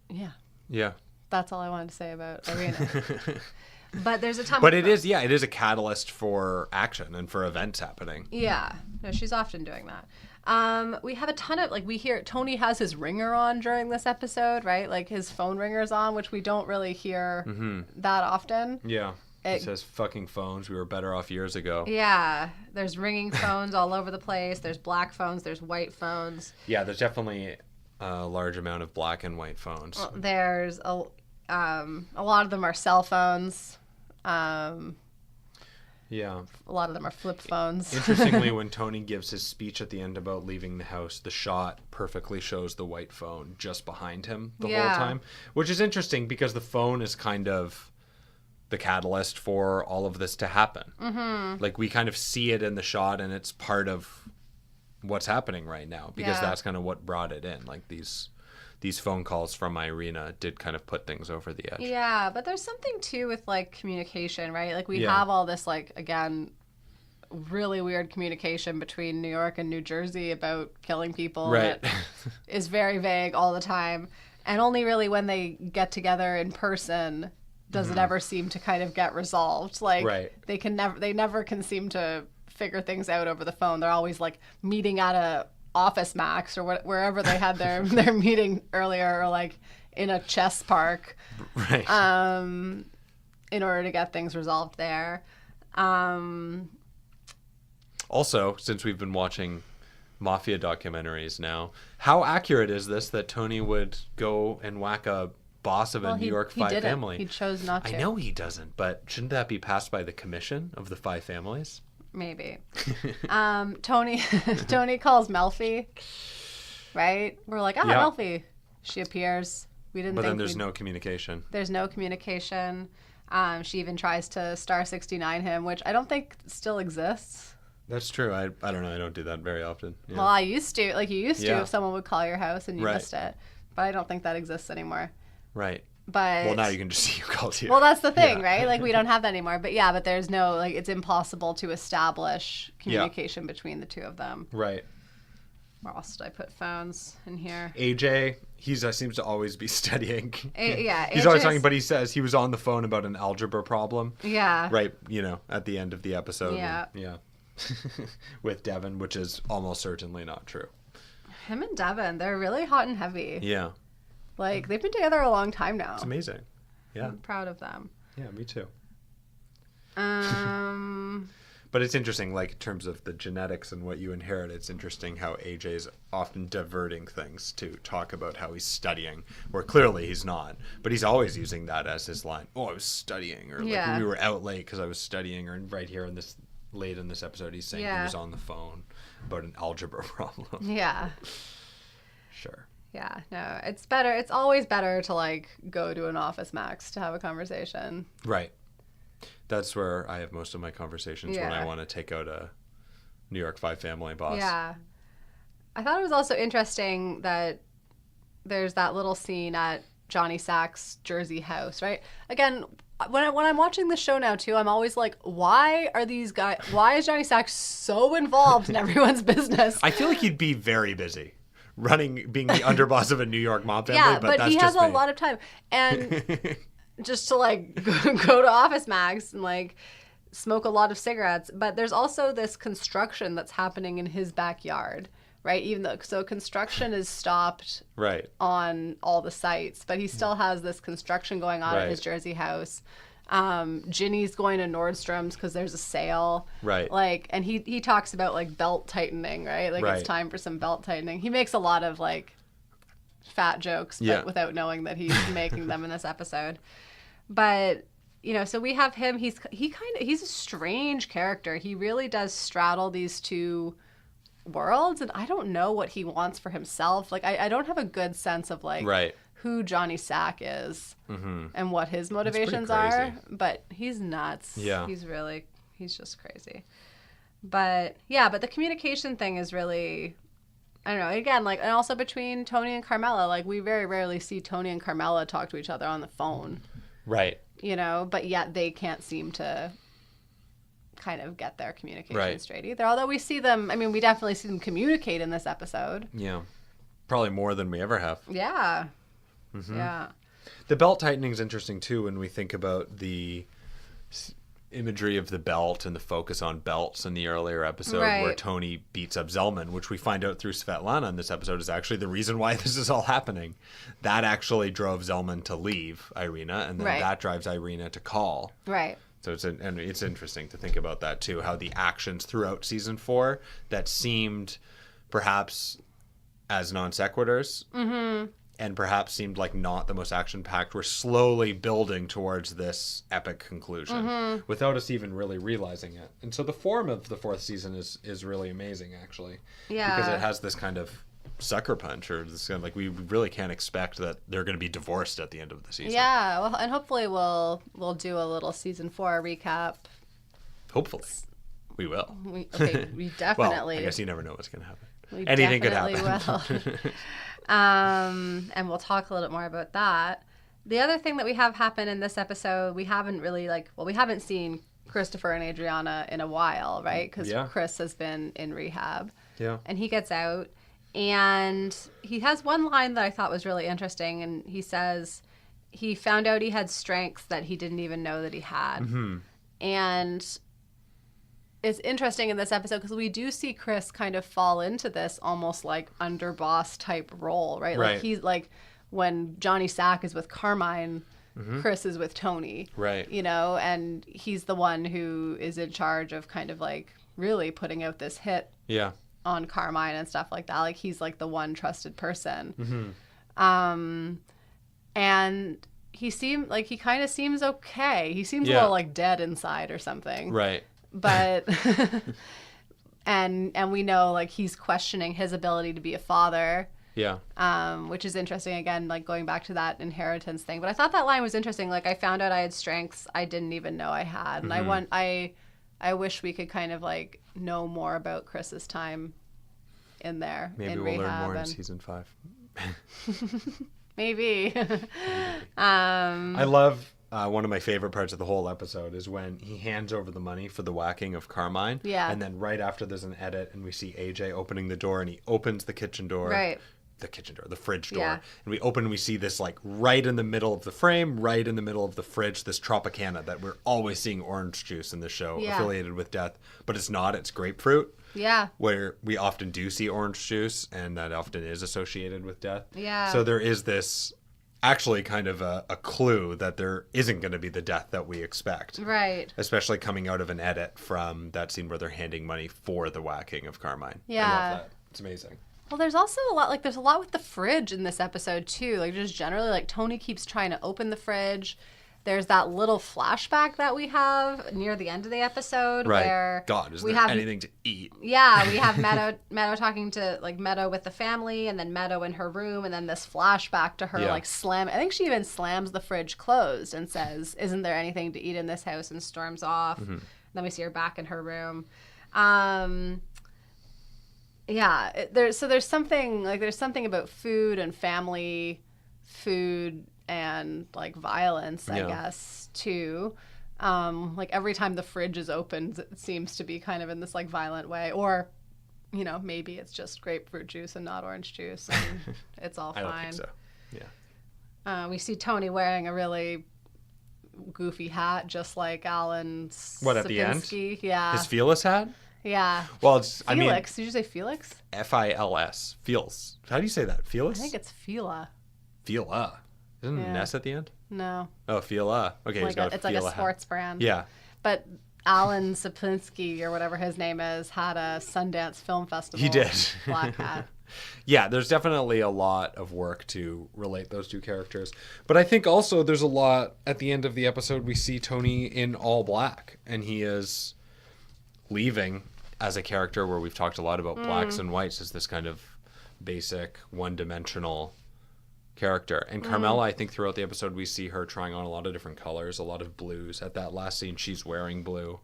yeah. Yeah. That's all I wanted to say about Irina. But there's a time... But it is a catalyst for action and for events happening. Yeah. No, she's often doing that. We have a ton of... Like, we hear... Tony has his ringer on during this episode, right? Like, his phone ringer's on, which we don't really hear that often. Yeah. It says, fucking phones, we were better off years ago. Yeah. There's ringing phones all over the place. There's black phones. There's white phones. Yeah, there's definitely a large amount of black and white phones. Well, there's a lot of them are cell phones. Yeah. A lot of them are flip phones. Interestingly, when Tony gives his speech at the end about leaving the house, the shot perfectly shows the white phone just behind him the whole time. Which is interesting because the phone is kind of... the catalyst for all of this to happen. Mm-hmm. Like, we kind of see it in the shot and it's part of what's happening right now because that's kind of what brought it in. Like, these phone calls from Irina did kind of put things over the edge. Yeah, but there's something too with like communication, right? Like, we have all this, like, again, really weird communication between New York and New Jersey about killing people. Right. That is very vague all the time. And only really when they get together in person does it ever seem to kind of get resolved. Like, they never can seem to figure things out over the phone. They're always like meeting at a Office Max or wherever they had their meeting earlier, or like in a chess park, right? In order to get things resolved there. Also, since we've been watching mafia documentaries now, how accurate is this that Tony would go and whack a boss of a New York Five family? He chose not to. I know he doesn't, but shouldn't that be passed by the commission of the 5 families? Maybe. Tony calls Melfi, right? We're like, Melfi. She appears. We didn't. But then there's no communication. There's no communication. She even tries to star 69 him, which I don't think still exists. That's true. I don't know. I don't do that very often. Yeah. Well, I used to. Like you used to if someone would call your house and you missed it. But I don't think that exists anymore. Right. But well, now you can just see who called you. Well, that's the thing, right? Like we don't have that anymore. But there's no it's impossible to establish communication between the two of them. Right. Where else did I put phones in here? AJ, he seems to always be studying. He's always talking, but he says he was on the phone about an algebra problem. Yeah. Right. At the end of the episode. Yeah. Yeah. With Devin, which is almost certainly not true. Him and Devin, they're really hot and heavy. Yeah. Like, they've been together a long time now. It's amazing. Yeah. I'm proud of them. Yeah, me too. But it's interesting, like, in terms of the genetics and what you inherit, it's interesting how AJ's often diverting things to talk about how he's studying, where clearly he's not. But he's always using that as his line. Oh, I was studying. Or, like, we were out late because I was studying. Or right here late in this episode, he's saying he was on the phone about an algebra problem. Yeah. Sure. Yeah, no, it's better. It's always better to, like, go to an Office Max to have a conversation. Right. That's where I have most of my conversations when I want to take out a New York 5 family boss. Yeah. I thought it was also interesting that there's that little scene at Johnny Sack's Jersey house, right? Again, when I'm watching the show now, too, I'm always like, why is Johnny Sack so involved in everyone's business? I feel like he'd be very busy. Being the underboss of a New York mob family, yeah, but that's he has just a lot of time, and just to like go to Office Max and like smoke a lot of cigarettes. But there's also this construction that's happening in his backyard, right? Even though construction is stopped on all the sites, but he still has this construction going on at his Jersey house. Ginny's going to Nordstrom's because there's a sale. Right. Like, and he talks about like belt tightening, right? Like it's time for some belt tightening. He makes a lot of like fat jokes, but without knowing that he's making them in this episode. But, so we have him. He's a strange character. He really does straddle these two worlds, and I don't know what he wants for himself. Like, I don't have a good sense of like who Johnny Sack is and what his motivations are, but he's nuts. Yeah. He's just crazy. But the communication thing is really, I don't know, again, like, and also between Tony and Carmela, like we very rarely see Tony and Carmela talk to each other on the phone. Right. But yet they can't seem to kind of get their communication straight either. Although we see them, we definitely see them communicate in this episode. Yeah. Probably more than we ever have. Yeah. Mm-hmm. Yeah. The belt tightening is interesting too when we think about the imagery of the belt and the focus on belts in the earlier episode where Tony beats up Zellman, which we find out through Svetlana in this episode is actually the reason why this is all happening. That actually drove Zellman to leave Irina, and then that drives Irina to call. Right. So it's interesting to think about that too, how the actions throughout season 4 that seemed perhaps as non sequiturs and perhaps seemed like not the most action-packed, we're slowly building towards this epic conclusion without us even really realizing it. And so the form of the 4th season is really amazing, actually. Yeah. Because it has this kind of sucker punch, or this kind of like we really can't expect that they're going to be divorced at the end of the season. Yeah, well, and hopefully we'll do a little season 4 recap. Hopefully. We will. We definitely. Well, I guess you never know what's going to happen. Anything could happen. And we'll talk a little bit more about that. The other thing that we have happen in this episode, we haven't really we haven't seen Christopher and Adriana in a while, right? Because Chris has been in rehab. Yeah. And he gets out, and he has one line that I thought was really interesting, and he says he found out he had strengths that he didn't even know that he had. Mm-hmm. And it's interesting in this episode because we do see Chris kind of fall into this almost like underboss type role, right? Like he's like when Johnny Sack is with Carmine, Chris is with Tony, right? And he's the one who is in charge of kind of like really putting out this hit on Carmine and stuff like that. Like he's like the one trusted person. And he kind of seems okay. He seems a little like dead inside or something. Right. but and we know like he's questioning his ability to be a father. Yeah. Which is interesting, again, like going back to that inheritance thing. But I thought that line was interesting. Like, I found out I had strengths I didn't even know I had. And I wish we could kind of like know more about Chris's time in there. Maybe in we'll rehab learn more in season 5. Maybe. I love one of my favorite parts of the whole episode is when he hands over the money for the whacking of Carmine. Yeah. And then right after there's an edit and we see AJ opening the door and he opens the kitchen door. Right. The fridge door. Yeah. And we open and we see this like right in the middle of the frame, right in the middle of the fridge, this Tropicana that we're always seeing orange juice in the show affiliated with death. But it's not, it's grapefruit. Yeah. Where we often do see orange juice and that often is associated with death. Yeah. So there is this actually kind of a clue that there isn't going to be the death that we expect. Right. Especially coming out of an edit from that scene where they're handing money for the whacking of Carmine. Yeah. I love that. It's amazing. Well, there's also there's a lot with the fridge in this episode too. Like just generally, like Tony keeps trying to open the fridge. There's that little flashback that we have near the end of the episode where God, is there anything to eat? Yeah, we have Meadow talking to like Meadow with the family, and then Meadow in her room, and then this flashback to her like slam. I think she even slams the fridge closed and says, "Isn't there anything to eat in this house?" and storms off. Mm-hmm. Then we see her back in her room. Yeah, there's something about food and family, food and like violence, I guess, too. Like every time the fridge is opened, it seems to be kind of in this like violent way, or maybe it's just grapefruit juice and not orange juice, and it's all fine. I don't think so. Yeah. We see Tony wearing a really goofy hat, just like Alan's. What, at the end? Yeah. His Fearless hat? Yeah. Well, it's Felix. Did you say Felix? Fils. Feels. How do you say that? Fearless? I think it's Fila. Fila. Isn't it an S at the end? No. Oh, Fila. Okay, it's like a sports brand. Yeah. But Alan Sapinski, or whatever his name is, had a Sundance Film Festival. He did. Black hat. Yeah, there's definitely a lot of work to relate those two characters. But I think also there's a lot at the end of the episode we see Tony in all black, and he is leaving as a character where we've talked a lot about blacks and whites as this kind of basic one-dimensional character. And Carmela, I think throughout the episode we see her trying on a lot of different colors, a lot of blues. At that last scene she's wearing blue.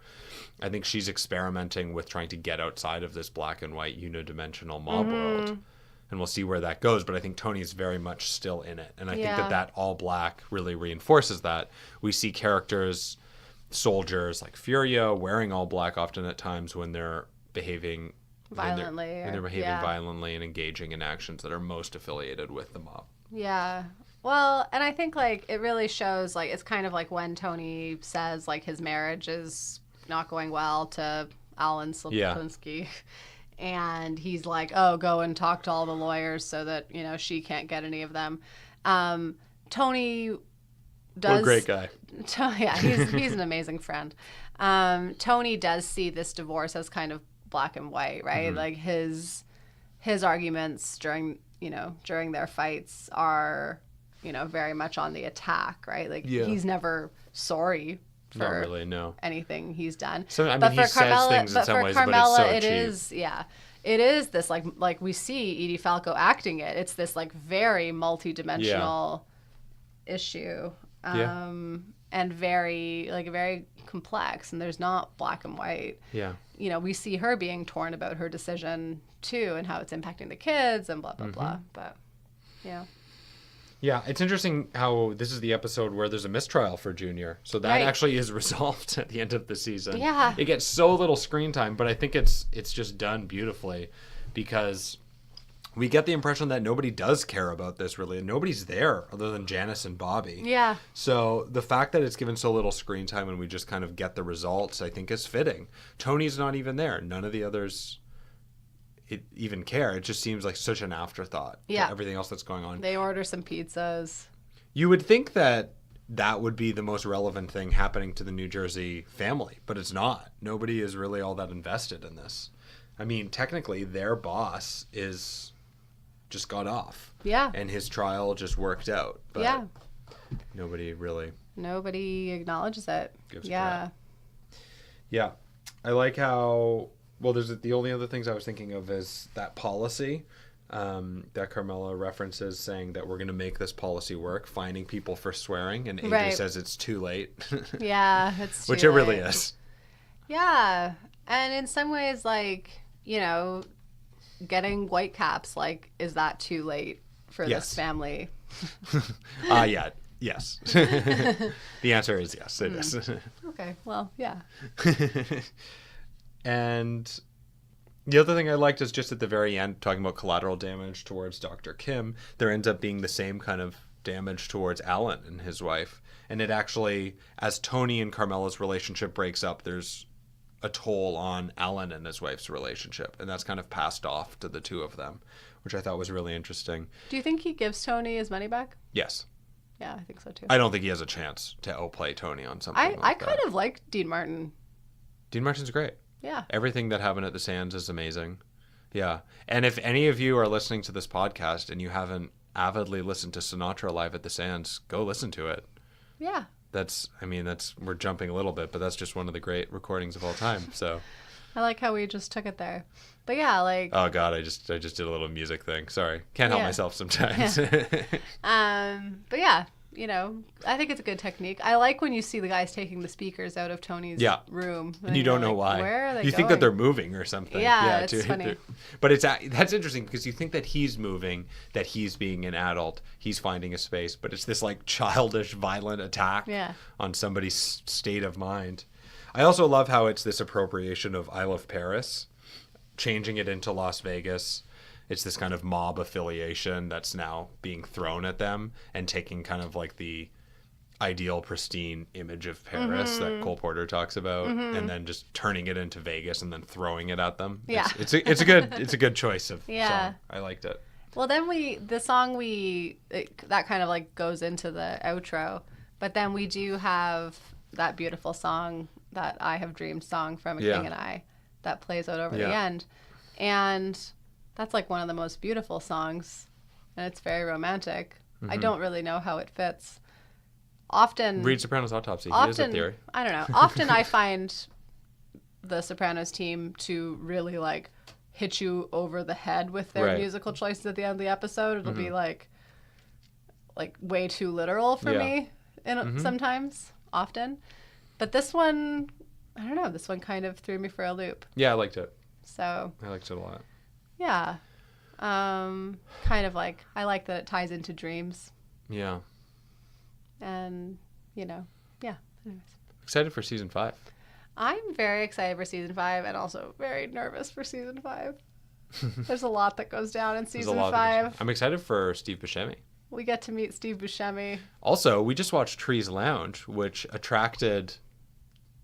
I think she's experimenting with trying to get outside of this black and white unidimensional mob world. And we'll see where that goes, but I think Tony's very much still in it. And I think that all black really reinforces that. We see characters, soldiers like Furia wearing all black often at times when they're behaving violently. When they're behaving violently and engaging in actions that are most affiliated with the mob. Yeah. Well, and I think like it really shows like it's kind of like when Tony says like his marriage is not going well to Alan Slipinski. And he's like, "Oh, go and talk to all the lawyers so that, she can't get any of them." Tony does... What a great guy. Yeah, he's an amazing friend. Tony does see this divorce as kind of black and white, right? Mm-hmm. Like his arguments during their fights are, very much on the attack, right? Like he's never sorry for not really, no. anything he's done. So I mean, but he for says Carmela, things in some ways, Carmela, but it's so cheap. It is this like we see Edie Falco acting it. It's this like very multi-dimensional issue, and very complex. And there's not black and white. Yeah. We see her being torn about her decision too, and how it's impacting the kids and blah blah blah. But yeah. Yeah, it's interesting how this is the episode where there's a mistrial for Junior. So that actually is resolved at the end of the season. Yeah. It gets so little screen time, but I think it's just done beautifully because we get the impression that nobody does care about this really. Nobody's there other than Janice and Bobby. Yeah. So the fact that it's given so little screen time and we just kind of get the results, I think is fitting. Tony's not even there. None of the others even care. It just seems like such an afterthought to everything else that's going on. They order some pizzas. You would think that would be the most relevant thing happening to the New Jersey family, but it's not. Nobody is really all that invested in this. I mean, technically their boss just got off. Yeah. And his trial just worked out. But nobody acknowledges it. Gives a crap. Yeah. I like how, well, there's the only other things I was thinking of is that policy that Carmela references, saying that we're going to make this policy work, fining people for swearing, and AJ Right. says it's too late. Yeah, it's too Which it late. really is. Yeah, and in some ways, like, you know, getting Whitecaps, like, is that too late for Yes. this family? Yeah, yes. The answer is yes, it is. Okay, well, yeah. And the other thing I liked is just at the very end, talking about collateral damage towards Dr. Kim, there ends up being the same kind of damage towards Alan and his wife. And it actually, as Tony and Carmela's relationship breaks up, there's a toll on Alan and his wife's relationship. And that's kind of passed off to the two of them, which I thought was really interesting. Do you think he gives Tony his money back? Yes. Yeah, I think so too. I don't think he has a chance to outplay Tony on something like that. I kind of like Dean Martin. Dean Martin's great. Yeah. Everything that happened at the Sands is amazing. Yeah. And if any of you are listening to this podcast and you haven't avidly listened to Sinatra live at the Sands, go listen to it. Yeah. We're jumping a little bit, but that's just one of the great recordings of all time. So I like how we just took it there. But yeah, like, oh God, I just did a little music thing. Sorry. Can't help Yeah. myself sometimes. but yeah, you know, I think it's a good technique. I like when you see the guys taking the speakers out of Tony's Yeah. room. And you don't you're know like, why. Where are they you going? think that they're moving or something. Yeah, it's funny. But that's interesting because you think that he's moving, that he's being an adult, he's finding a space, but it's this like childish, violent attack Yeah. on somebody's state of mind. I also love how it's this appropriation of I Love Paris, changing it into Las Vegas. It's this kind of mob affiliation that's now being thrown at them and taking kind of like the ideal pristine image of Paris that Cole Porter talks about, and then just turning it into Vegas and then throwing it at them. Yeah. It's a good choice of song. I liked it. Well, then that kind of like goes into the outro, but then we do have that beautiful song, that I Have Dreamed song from A King and I, that plays out over the end. And that's like one of the most beautiful songs, and it's very romantic. I don't really know how it fits. Often Read Sopranos Autopsy. He has a theory. I don't know. Often I find the Sopranos team to really like hit you over the head with their musical choices at the end of the episode. It'll be like way too literal for me sometimes, often. But this one, I don't know, this one kind of threw me for a loop. Yeah, I liked it. So I liked it a lot. yeah. Kind of like, I like that it ties into dreams. Yeah. And, you know, yeah. Anyways. Excited for season 5. I'm very excited for season 5 and also very nervous for season 5. There's a lot that goes down in season 5. I'm excited for Steve Buscemi. We get to meet Steve Buscemi. Also, we just watched Trees Lounge, which attracted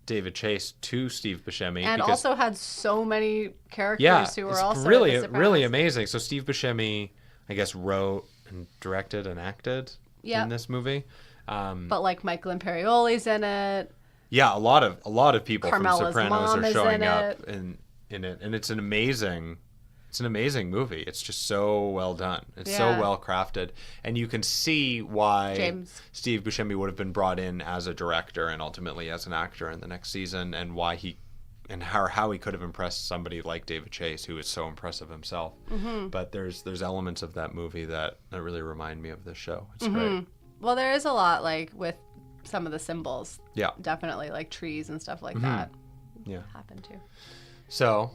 David Chase to Steve Buscemi. And because, also had so many characters who were also really, at the Sopranos. really amazing. So Steve Buscemi, I guess, wrote and directed and acted in this movie. But like Michael Imperioli's in it. Yeah, a lot of people Carmela's from Sopranos mom are is showing in up in it, and it's an amazing movie. It's just so well done. It's so well crafted, and you can see why Steve Buscemi would have been brought in as a director and ultimately as an actor in the next season, and why how he could have impressed somebody like David Chase, who is so impressive himself. But there's elements of that movie that really remind me of this show. It's great. Well, there is a lot like with some of the symbols. Yeah. Definitely like trees and stuff like that. Yeah. Happen too. So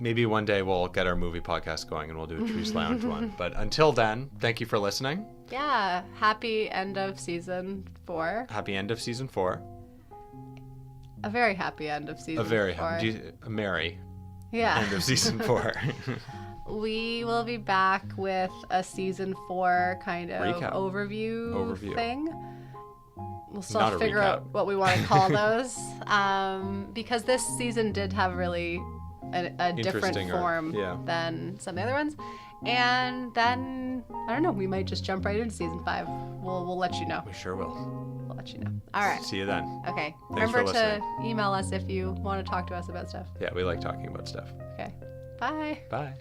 maybe one day we'll get our movie podcast going and we'll do a Trees Lounge one. But until then, thank you for listening. Yeah. Happy end of season 4. Happy end of season 4. A very happy end of season 4. A very happy, a merry end of season 4. We will be back with a season 4 kind of Recap. overview thing. We'll still Not have a to figure recap. out what we want to call those. Because this season did have really a different Interesting form than some of the other ones. And then, I don't know, we might just jump right into season 5. We'll let you know. We sure will. We'll let you know. All right. See you then. Okay. Thanks for Remember to listening. email us if you want to talk to us about stuff. Yeah, we like talking about stuff. Okay. Bye. Bye.